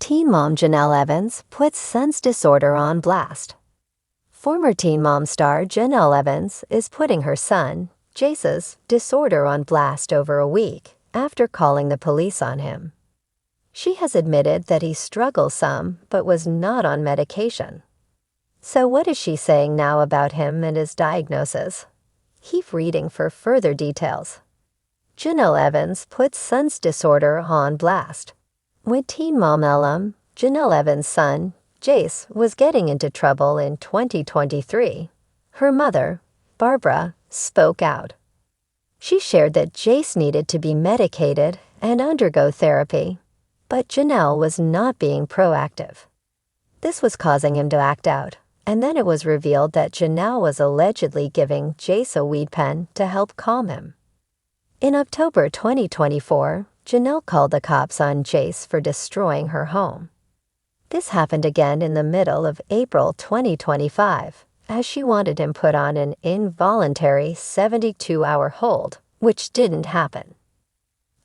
Teen mom Jenelle Evans puts son's disorder on blast. Former Teen Mom star Jenelle Evans is putting her son, Jace's, disorder on blast over a week after calling the police on him. She has admitted that he struggles some but was not on medication. So what is she saying now about him and his diagnosis? Keep reading for further details. Jenelle Evans puts son's disorder on blast. When Teen Mom alum Jenelle Evans' son, Jace, was getting into trouble in 2023, her mother, Barbara, spoke out. She shared that Jace needed to be medicated and undergo therapy, but Jenelle was not being proactive. This was causing him to act out, and then it was revealed that Jenelle was allegedly giving Jace a weed pen to help calm him. In October 2024, Jenelle called the cops on Jace for destroying her home. This happened again in the middle of April 2025, as she wanted him put on an involuntary 72-hour hold, which didn't happen.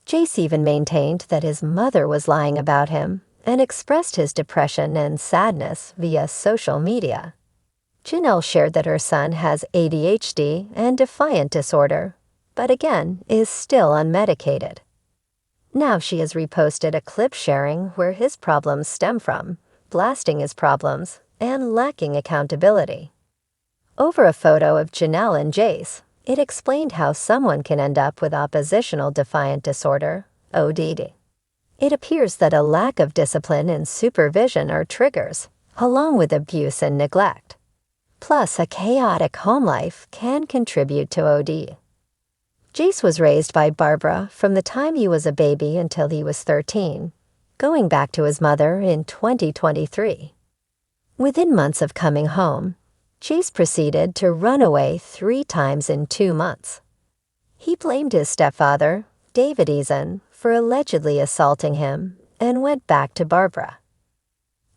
Jace even maintained that his mother was lying about him and expressed his depression and sadness via social media. Jenelle shared that her son has ADHD and defiant disorder, but again is still unmedicated. Now she has reposted a clip sharing where his problems stem from blasting his problems and lacking accountability. Over a photo of Jenelle and Jace, it explained how someone can end up with oppositional defiant disorder, ODD. It appears that a lack of discipline and supervision are triggers, along with abuse and neglect. Plus, a chaotic home life can contribute to OD. Jace was raised by Barbara from the time he was a baby until he was 13, going back to his mother in 2023. Within months of coming home, Jace proceeded to run away 3 times in 2 months. He blamed his stepfather, David Eason, for allegedly assaulting him and went back to Barbara.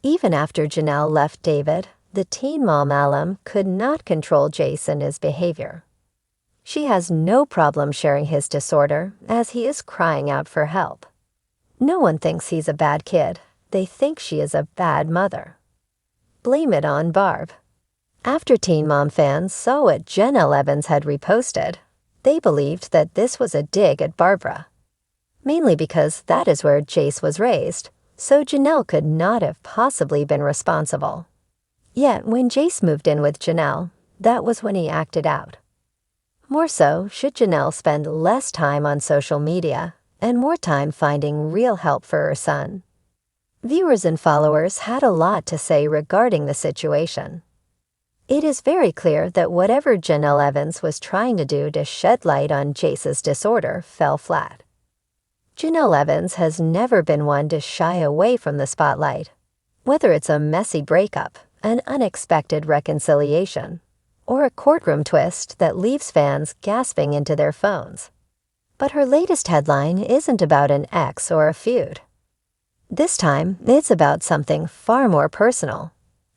Even after Jenelle left David, the Teen Mom alum could not control Jace and his behavior. She has no problem sharing his disorder as he is crying out for help. No one thinks he's a bad kid. They think she is a bad mother. Blame it on Barb. After Teen Mom fans saw what Jenelle Evans had reposted, they believed that this was a dig at Barbara. Mainly because that is where Jace was raised, so Jenelle could not have possibly been responsible. Yet when Jace moved in with Jenelle, that was when he acted out. More so, should Jenelle spend less time on social media and more time finding real help for her son? Viewers and followers had a lot to say regarding the situation. It is very clear that whatever Jenelle Evans was trying to do to shed light on Jace's disorder fell flat. Jenelle Evans has never been one to shy away from the spotlight, whether it's a messy breakup, an unexpected reconciliation, or a courtroom twist that leaves fans gasping into their phones. But her latest headline isn't about an ex or a feud. This time, it's about something far more personal: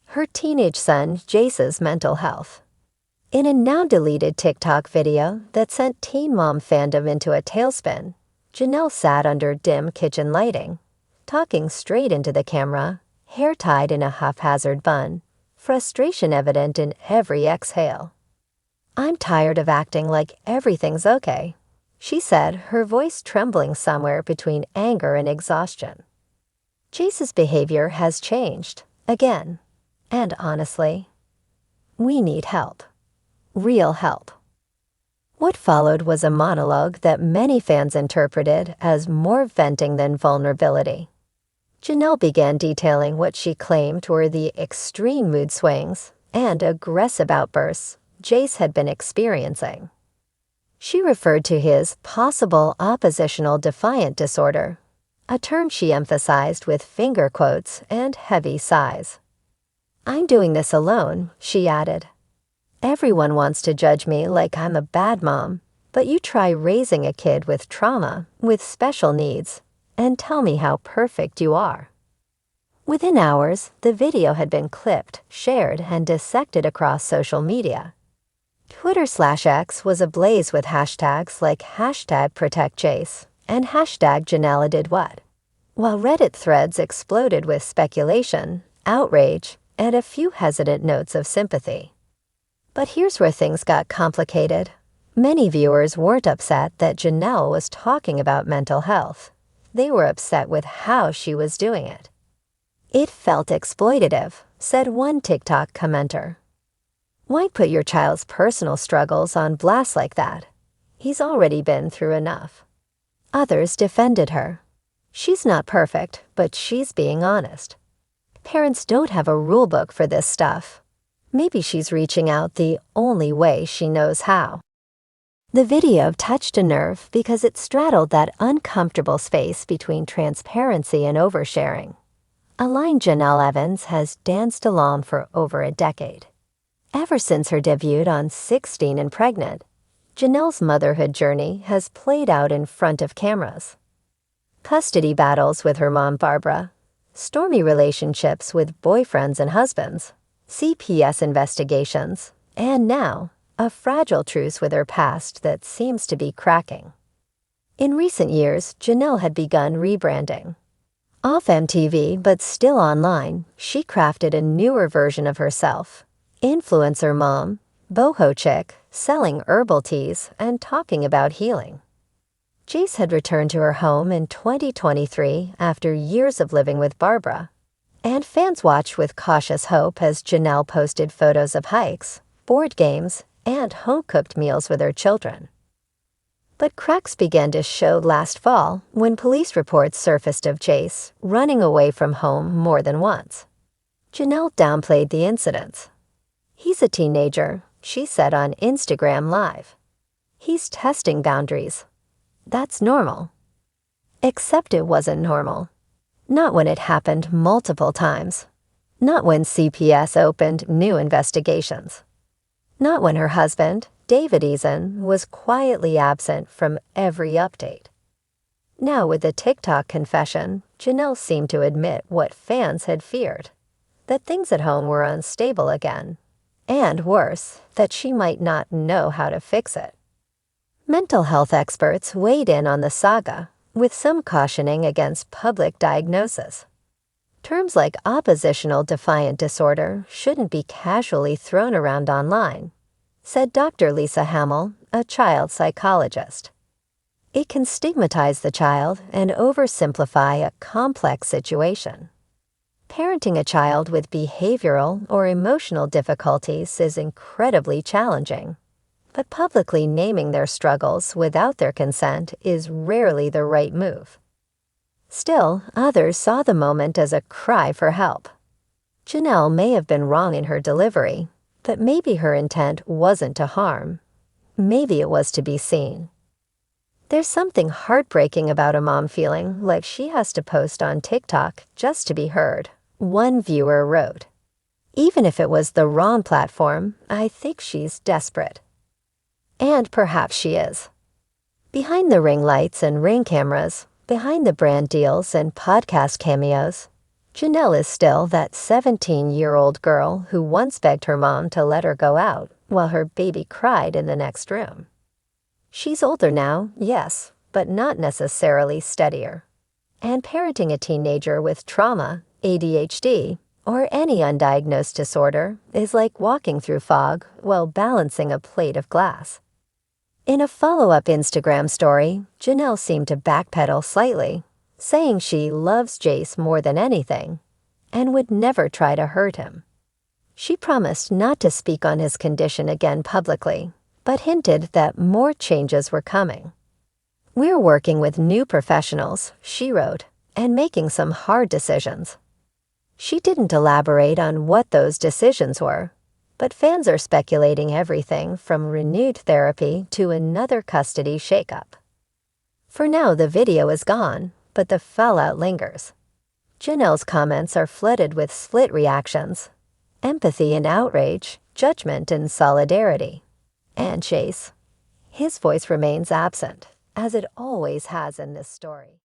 her teenage son Jace's mental health. In a now-deleted TikTok video that sent Teen Mom fandom into a tailspin, Jenelle sat under dim kitchen lighting, talking straight into the camera, hair tied in a haphazard bun, frustration evident in every exhale. "I'm tired of acting like everything's okay," she said, her voice trembling somewhere between anger and exhaustion. Jace's behavior has changed, again, and honestly, we need help. Real help. What followed was a monologue that many fans interpreted as more venting than vulnerability. Jenelle began detailing what she claimed were the extreme mood swings and aggressive outbursts Jace had been experiencing. She referred to his possible oppositional defiant disorder, a term she emphasized with finger quotes and heavy sighs. "I'm doing this alone," she added. "Everyone wants to judge me like I'm a bad mom, but you try raising a kid with trauma, with special needs, and tell me how perfect you are." Within hours, the video had been clipped, shared, and dissected across social media. Twitter/X was ablaze with hashtags like #ProtectJace and #JenelleDidWhat. while Reddit threads exploded with speculation, outrage, and a few hesitant notes of sympathy. But here's where things got complicated. Many viewers weren't upset that Jenelle was talking about mental health. They were upset with how she was doing it. "It felt exploitative," said one TikTok commenter. "Why put your child's personal struggles on blast like that? He's already been through enough." Others defended her. "She's not perfect, but she's being honest. Parents don't have a rulebook for this stuff. Maybe she's reaching out the only way she knows how." The video touched a nerve because it straddled that uncomfortable space between transparency and oversharing, a line Jenelle Evans has danced along for over a decade. Ever since her debut on 16 and Pregnant, Jenelle's motherhood journey has played out in front of cameras. Custody battles with her mom Barbara, stormy relationships with boyfriends and husbands, CPS investigations, and now, a fragile truce with her past that seems to be cracking. In recent years, Jenelle had begun rebranding. Off MTV but still online, she crafted a newer version of herself. Influencer mom, boho chick, selling herbal teas, and talking about healing. Jace had returned to her home in 2023 after years of living with Barbara, and fans watched with cautious hope as Jenelle posted photos of hikes, board games, and home-cooked meals with her children. But cracks began to show last fall when police reports surfaced of Jace running away from home more than once. Jenelle downplayed the incidents. "He's a teenager," she said on Instagram Live. "He's testing boundaries. That's normal." Except it wasn't normal. Not when it happened multiple times. Not when CPS opened new investigations. Not when her husband, David Eason, was quietly absent from every update. Now with the TikTok confession, Jenelle seemed to admit what fans had feared, that things at home were unstable again, and worse, that she might not know how to fix it. Mental health experts weighed in on the saga, with some cautioning against public diagnosis. Terms like oppositional defiant disorder shouldn't be casually thrown around online, said Dr. Lisa Hamill, a child psychologist. It can stigmatize the child and oversimplify a complex situation. Parenting a child with behavioral or emotional difficulties is incredibly challenging, but publicly naming their struggles without their consent is rarely the right move. Still, others saw the moment as a cry for help. Jenelle may have been wrong in her delivery, but maybe her intent wasn't to harm. Maybe it was to be seen. There's something heartbreaking about a mom feeling like she has to post on TikTok just to be heard, one viewer wrote. Even if it was the wrong platform, I think she's desperate. And perhaps she is. Behind the ring lights and ring cameras, behind the brand deals and podcast cameos, Jenelle is still that 17-year-old girl who once begged her mom to let her go out while her baby cried in the next room. She's older now, yes, but not necessarily steadier. And parenting a teenager with trauma, ADHD, or any undiagnosed disorder is like walking through fog while balancing a plate of glass. In a follow-up Instagram story, Jenelle seemed to backpedal slightly, saying she loves Jace more than anything and would never try to hurt him. She promised not to speak on his condition again publicly, but hinted that more changes were coming. "We're working with new professionals," she wrote, "and making some hard decisions." She didn't elaborate on what those decisions were, but fans are speculating everything from renewed therapy to another custody shakeup. For now, the video is gone, but the fallout lingers. Jenelle's comments are flooded with split reactions: empathy and outrage, judgment and solidarity. And Chase, his voice remains absent, as it always has in this story.